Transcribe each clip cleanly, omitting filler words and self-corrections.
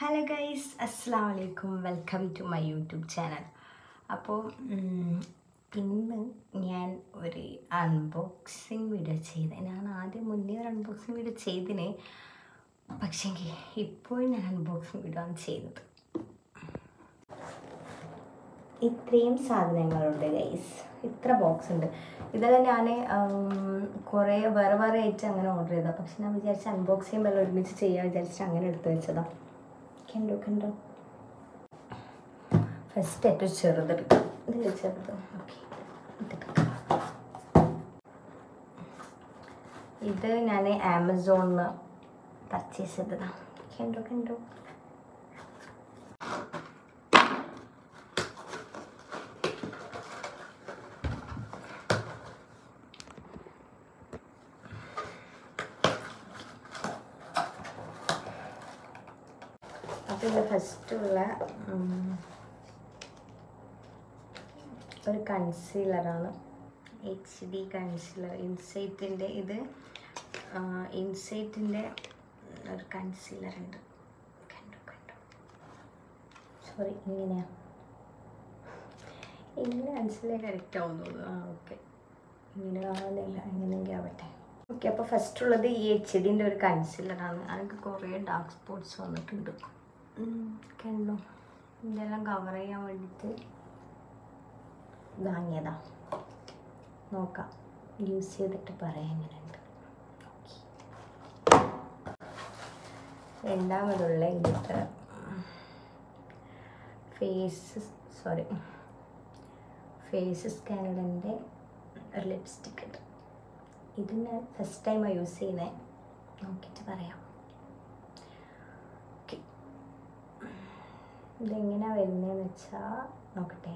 Hello guys, അസ്സലാമു അലൈക്കും. Welcome to my YouTube channel. അപ്പോൾ ഇന്ന് ഞാൻ ഒരു അൺബോക്സിങ് വീഡിയോ ഞാൻ ആദ്യം മുന്നേ ഒരു അൺബോക്സിങ് വീഡിയോ ചെയ്തിനെ, പക്ഷേ ഇപ്പോൾ ഞാൻ അൺബോക്സിങ് വീഡിയോ ആണ് ചെയ്യുന്നത്. ഇത്രയും സാധനങ്ങളുണ്ട് ഗൈസ്, ഇത്ര ബോക്സ് ഉണ്ട്. ഇതെല്ലാം ഞാൻ കുറേ വേറെ ആയിട്ട് അങ്ങനെ ഓർഡർ ചെയ്തതാണ്. പക്ഷെ ഞാൻ വിചാരിച്ച അൺബോക്സ് ചെയ്യുമ്പോൾ ഒരുമിച്ച് ചെയ്യാൻ വിചാരിച്ചിട്ട് അങ്ങനെ എടുത്ത് വെച്ചതാണ്. കണ്ടോ ഫസ്റ്റ് ഏറ്റവും ചെറുതെടുക്കാം. ഇതിൽ ചെറുത് ഓക്കെ. ഇത് ഞാൻ ആമസോണിൽ പർച്ചേസ് ചെയ്തതാണ്. കണ്ടോ അപ്പോൾ ഇത് ഫസ്റ്റുള്ള ഒരു കൺസീലറാണ്. HD concealer ഇൻസൈറ്റിൻ്റെ. ഇത് ഇൻസൈറ്റിൻ്റെ ഒരു കൺസീലർ ഉണ്ട്. കണ്ടോ സോറി, ഇങ്ങനെ കൺസീലർ കറക്റ്റ് ആവുന്നുള്ളൂ. ഓക്കെ, ഇങ്ങനെ കാണുന്നില്ല, എങ്ങനെയെങ്കിലും ആവട്ടെ. ഓക്കെ, അപ്പോൾ ഫസ്റ്റുള്ളത് ഈ HDൻ്റെ ഒരു കൺസീലറാണ്. അതിന് കുറേ ഡാർക്ക് സ്പോട്ട്സ് വന്നിട്ടുണ്ട്. കണ്ടോ, ഇതെല്ലാം കവർ ചെയ്യാൻ വേണ്ടിയിട്ട് വാങ്ങിയതാ. നോക്കാം, യൂസ് ചെയ്തിട്ട് പറയാം എങ്ങനെയുണ്ട്. രണ്ടാമതുള്ള ഇങ്ങനത്തെ ഫേസ് സ്കാനറിൻ്റെ ഒരു ലിപ്സ്റ്റിക് ഉണ്ട്. ഇത് ഞാൻ ഫസ്റ്റ് ടൈമാണ് യൂസ് ചെയ്യുന്നത്. നോക്കിയിട്ട് പറയാം. ഇതെങ്ങനെയാണ് വരുന്നതെന്ന് വെച്ചാൽ നോക്കട്ടെ.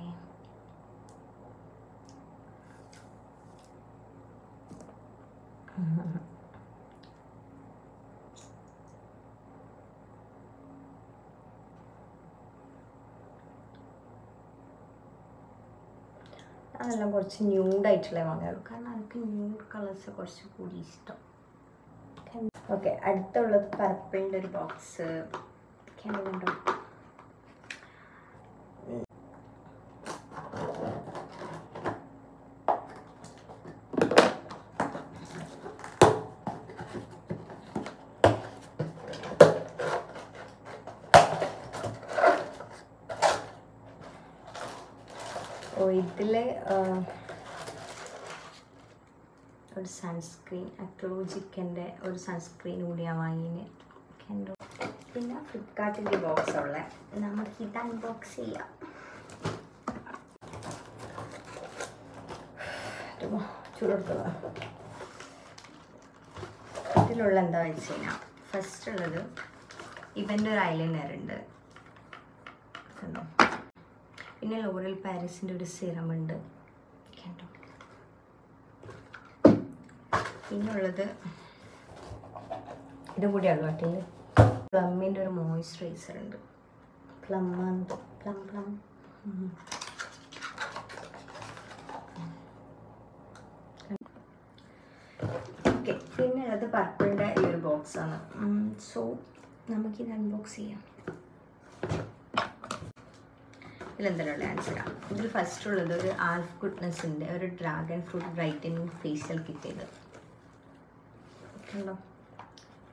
അതെല്ലാം കുറച്ച് ന്യൂഡായിട്ടുള്ള വാങ്ങുള്ളൂ, കാരണം എനിക്ക് ന്യൂഡ് കളേഴ്സ് കുറച്ച് കൂടി ഇഷ്ടം. ഓക്കെ, അടുത്തുള്ളത് പർപ്പിളിൻ്റെ ഒരു ബോക്സ്. കണ്ടോ, ഇതിൽ ഒരു സൺസ്ക്രീൻ, അക്ലോജിക്കിൻ്റെ ഒരു സൺസ്ക്രീൻ കൂടിയാണ് വാങ്ങിയത്. കണ്ടോ, പിന്നെ ഫ്ലിപ്കാർട്ടിൻ്റെ ബോക്സ് ഉള്ളത്. നമുക്കിത് അൺബോക്സ് ചെയ്യാം. ചൂടെടുത്തത്. ഇതിലുള്ള എന്താ വെച്ച് കഴിഞ്ഞാൽ ഫസ്റ്റ് ഉള്ളത് ഇവൻ്റെ ഒരു ഐലൈനർ ഉണ്ട്. കണ്ടോ, പിന്നെ ലോറൽ പാരീസിൻ്റെ ഒരു സിറം ഉണ്ട്. കണ്ടോ, പിന്നെ ഉള്ളത് ഇത് കൂടിയുള്ളൂ കേട്ടോ. പ്ലമ്മിൻ്റെ ഒരു മോയ്സ്ചറൈസർ ഉണ്ട്. പ്ലം. ഓക്കെ, പിന്നെ ഉള്ളത് പർപ്പിളിൻ്റെ ഈ ഒരു ബോക്സാണ്. സോ നമുക്കിത് അൺബോക്സ് ചെയ്യാം. ഇതിലെന്തെല്ലാം ആൻസർ ആണ്. ഇതിൽ ഫസ്റ്റ് ഉള്ളത് ഒരു ആൽഫ് ഗുഡ്നെസ്സിൻ്റെ ഒരു dragon fruit brightening facial kit. ഇത് കണ്ടോ,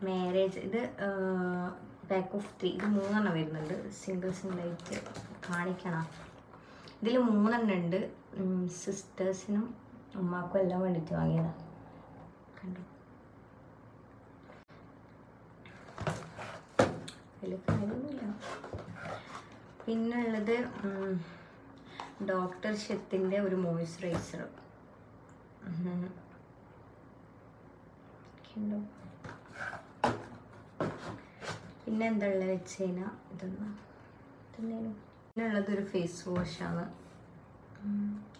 മാരേജ്. ഇത് പാക്ക് ഓഫ് 3. ഇത് 3 വരുന്നുണ്ട്. സിംഗിളായിട്ട് കാണിക്കണം. ഇതിൽ 3 ഉണ്ട്. സിസ്റ്റേഴ്സിനും ഉമ്മാക്കും എല്ലാം വേണ്ടിയിട്ട് വാങ്ങിയതാണ്. കണ്ടോ, അതിൽ കാര്യമൊന്നുമില്ല. പിന്നുള്ളത് ഡോക്ടർ ഷെത്തിൻ്റെ ഒരു മോയ്സ്ചറൈസർ. പിന്നെ എന്താ ഉള്ളത് വെച്ച് കഴിഞ്ഞാൽ പിന്നുള്ളത് ഒരു ഫേസ് വാഷാണ്.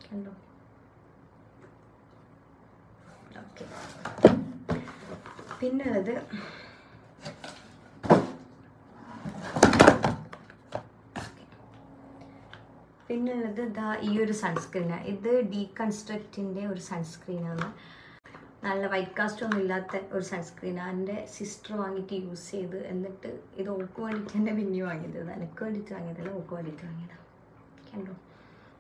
കണ്ടോ, ഓക്കെ. പിന്നുള്ളത് ഇതാ ഈ ഒരു സൺസ്ക്രീനാണ്. ഇത് ഡീകൺസ്ട്രക്റ്റിൻ്റെ ഒരു സൺസ്ക്രീനാണ്. നല്ല വൈറ്റ് കാസ്റ്റ് ഒന്നും ഇല്ലാത്ത ഒരു സൺസ്ക്രീൻ. എൻ്റെ സിസ്റ്റർ വാങ്ങിയിട്ട് യൂസ് ചെയ്ത്, എന്നിട്ട് ഇത് ഓൾക്ക് വേണ്ടിയിട്ട് തന്നെ പിന്നെ വാങ്ങിയത്. എനിക്ക് വേണ്ടിയിട്ട് വാങ്ങിയതല്ല, ഓൾക്ക് വേണ്ടിയിട്ട് വാങ്ങിയതാണ്. കണ്ടോ,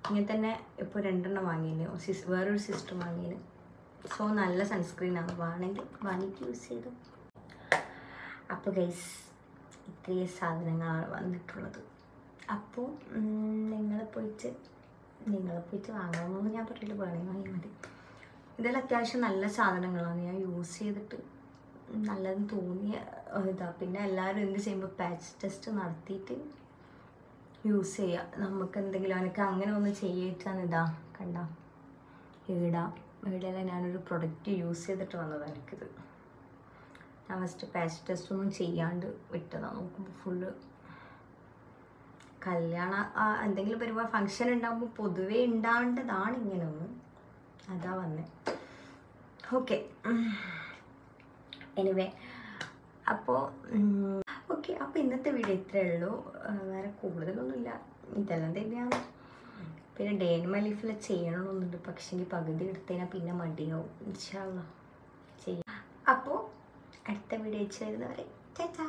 ഇങ്ങനെ തന്നെ ഇപ്പോൾ 2 എണ്ണം വാങ്ങിയിന്, വേറൊരു സിസ്റ്റർ വാങ്ങിയിന്. സോ നല്ല സൺസ്ക്രീനാണ്, വേണമെങ്കിൽ വാങ്ങിയിട്ട് യൂസ് ചെയ്തു. അപ്പോൾ ഗൈസ് ഇത്രയും സാധനങ്ങളാണ് വന്നിട്ടുള്ളത്. അപ്പോൾ നിങ്ങൾ പോയിട്ട് വാങ്ങണമെന്ന് ഞാൻ പറയില്ല, വേണമെങ്കിൽ വാങ്ങിയാൽ മതി. ഇതെല്ലാം അത്യാവശ്യം നല്ല സാധനങ്ങളാണ്, ഞാൻ യൂസ് ചെയ്തിട്ട് നല്ലതെന്ന് തോന്നിയ ഇതാ. പിന്നെ എല്ലാവരും എന്ത് ചെയ്യുമ്പോൾ പാച്ച് ടെസ്റ്റ് നടത്തിയിട്ട് യൂസ് ചെയ്യുക. നമുക്ക് എന്തെങ്കിലും എനിക്ക് അങ്ങനെ ഒന്ന് ചെയ്യിട്ടാണ്. ഇതാ കണ്ട, ഇവിടെയെല്ലാം ഞാനൊരു പ്രൊഡക്റ്റ് യൂസ് ചെയ്തിട്ട് വന്നതാണ്. എനിക്കിത് ഞാൻ ഫസ്റ്റ് പാച്ച് ടെസ്റ്റ് ഒന്നും ചെയ്യാണ്ട് വിട്ടതാണ്. നോക്കുമ്പോൾ ഫുള്ള് കല്യാണം എന്തെങ്കിലും പരിപാടി ഫങ്ഷൻ ഉണ്ടാകുമ്പോൾ പൊതുവേ ഉണ്ടാവേണ്ടതാണ് ഇങ്ങനെയൊന്നും, അതാ വന്നേ. ഓക്കെ, എനിവേ അപ്പോൾ ഇന്നത്തെ വീഡിയോ ഇത്രയേ ഉള്ളൂ. വേറെ കൂടുതലൊന്നുമില്ല, ഇതെല്ലാം തന്നെയാണ്. പിന്നെ ഡേ ഇൻ മൈ ലൈഫിൽ ചെയ്യണമെന്നുണ്ട്, പക്ഷേ എനിക്ക് പകുതി എടുത്തതിനാൽ പിന്നെ മടിയാവും. ഇൻഷാ അല്ലാഹ് ചെയ്യാം. അപ്പോൾ അടുത്ത വീഡിയോ വെച്ച് വരുന്നവരെ ടാറ്റാ.